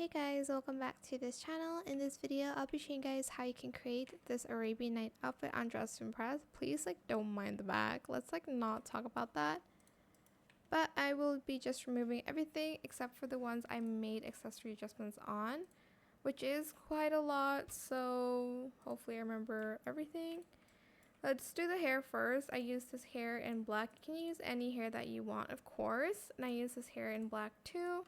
Hey guys, welcome back to this channel. In this video, I'll be showing you guys how you can create this Arabian Night outfit on Dress to Impress. Please don't mind the back. Let's not talk about that. But I will be just removing everything except for the ones I made accessory adjustments on, which is quite a lot, so hopefully I remember everything. Let's do the hair first. I use this hair in black. You can use any hair that you want, of course. And I use this hair in black too.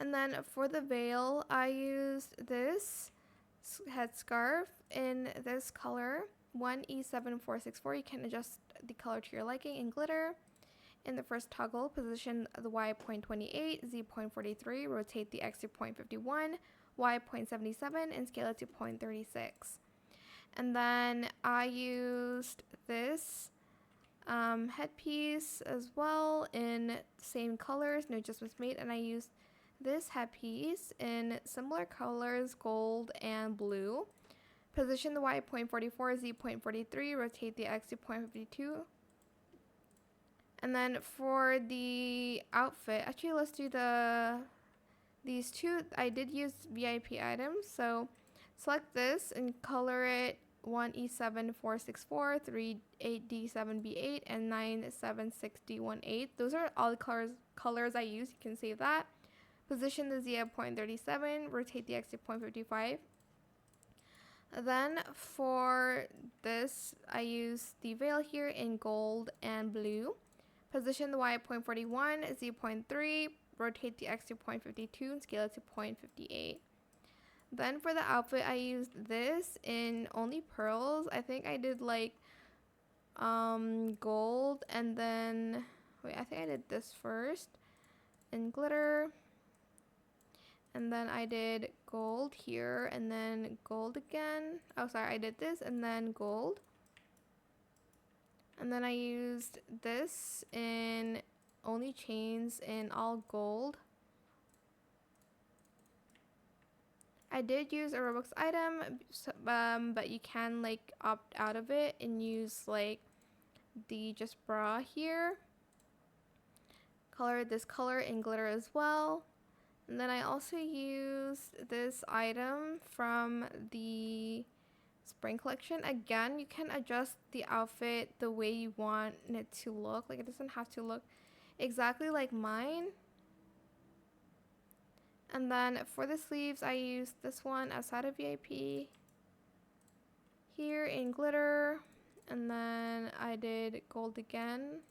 And then for the veil, I used this headscarf in this color, 1E7464. You can adjust the color to your liking in glitter. In the first toggle, position the Y.28, Z.43, rotate the X to 0.51, Y.77, and scale it to 0.36. And then I used this headpiece as well in the same colors, no adjustments made, and I used this headpiece in similar colors, gold and blue. Position the Y.44, Z.43, rotate the X to 0.52. And then for the outfit, actually let's do these two. I did use VIP items, so select this and color it 1E7464, 38D7B8, and 976D18. Those are all the colors I used. You can save that. Position the Z at 0.37, rotate the X to 0.55. Then for this, I used the veil here in gold and blue. Position the Y at 0.41, Z.3, rotate the X to 0.52 and scale it to 0.58. Then for the outfit, I used this in only pearls. I think I did gold, and then I think I did this first in glitter. And then I did gold here and then gold again. Oh, sorry, I did this and then gold. And then I used this in only chains in all gold. I did use a Roblox item, but you can opt out of it and use the just bra here. Color this color in glitter as well. And then I also used this item from the spring collection. Again, you can adjust the outfit the way you want it to look. It doesn't have to look exactly like mine. And then for the sleeves, I used this one outside of VIP here in glitter. And then I did gold again.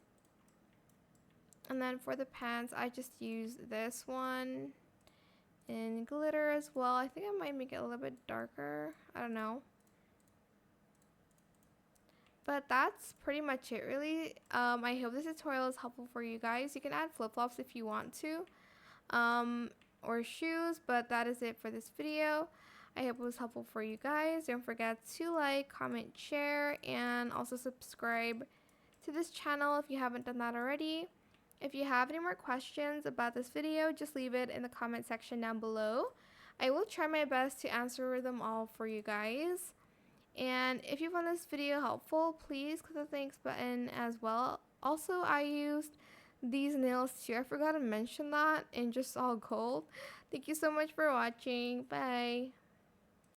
And then for the pants, I just used this one in glitter as well. I think I might make it a little bit darker. I don't know. But that's pretty much it, really. I hope this tutorial is helpful for you guys. You can add flip-flops if you want to, or shoes, but that is it for this video. I hope it was helpful for you guys. Don't forget to like, comment, share, and also subscribe to this channel if you haven't done that already. If you have any more questions about this video, just leave it in the comment section down below. I will try my best to answer them all for you guys. And if you found this video helpful, please click the thanks button as well. Also, I used these nails too. I forgot to mention that, in just all gold. Thank you so much for watching. Bye.